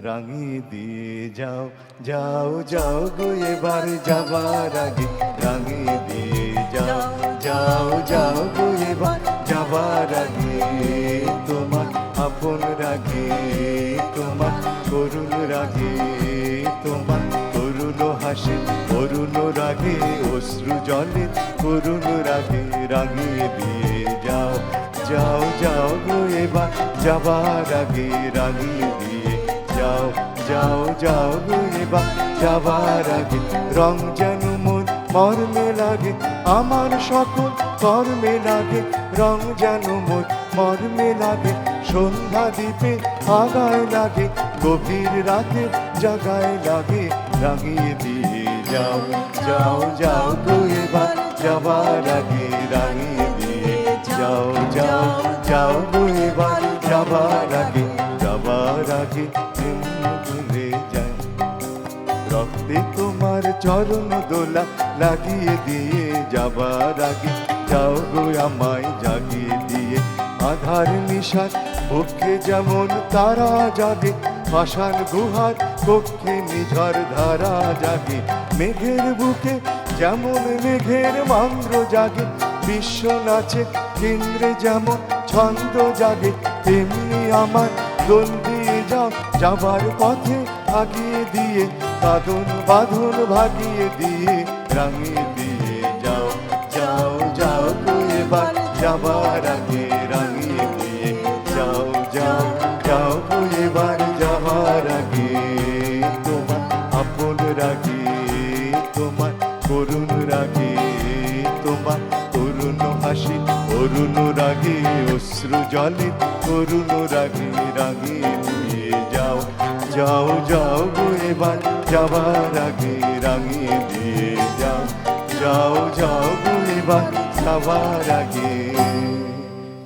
রাঙিয়ে দিয়ে যাও যাও যাও গো এবার যাবার আগে রাঙিয়ে দিয়ে যাও যাও যাও গো এবার যাবার আগে তোমার আপন রাগে তোমার করুণ রাগে তোমার করুণ হাসি করুণ রাগে অশ্রু জলে করুণ রাগে রাঙিয়ে দিয়ে যাও যাও যাও গো এবার যাবার আগে রাঙিয়ে দিয়ে যাও যাও যাও গো এবার যাবার আগে রং যেন মোর মর্মে লাগে আমার সকল কর্মে লাগে রং যেন মোর মর্মে লাগে সন্ধ্যা দ্বীপে আগায় লাগে গভীর রাতে জাগায় লাগে রাঙিয়ে দিয়ে যাও যাও যাও গো এবার যাবার আগে রাঙিয়ে দিয়ে যাও যাও যাও গো এবার যাবার আগে ভুলে যায় রক্তে তোমার চরণ দোলা লাগিয়ে দিয়ে যাবার আগে যাও গো আমায় জাগিয়ে দিয়ে আধার নিশার পক্ষে যেমন তারা জাগে পাষাণ গুহার কক্ষে নিঝর ধারা জাগে মেঘের বুকে যেমন মেঘের মান্দ্র জাগে বিশ্ব নাচে কেন্দ্রে যেমন ছন্দ জাগে তেমনি আমার দোল দিয়ে যাও যাবার পথে আগিয়ে দিয়ে কাঁদন বাঁধন ভাগিয়ে দিয়ে রাঙিয়ে দিয়ে যাও যাও যাও গো এবার যাবার আগে রাঙিয়ে দিয়ে যাও যাও যাও গো এবার যাবার আগে তোমার আপন রাগে তোমার করুণ রাগে তোমার করুণ হাসি করুণ রাগে অশ্রু জলে করুণ রাগে রাঙিয়ে দিয়ে যাও যাও যাও গো এবার যাবার আগে রাঙিয়ে দিয়ে যাও যাও যাও গো এবার যাবার আগে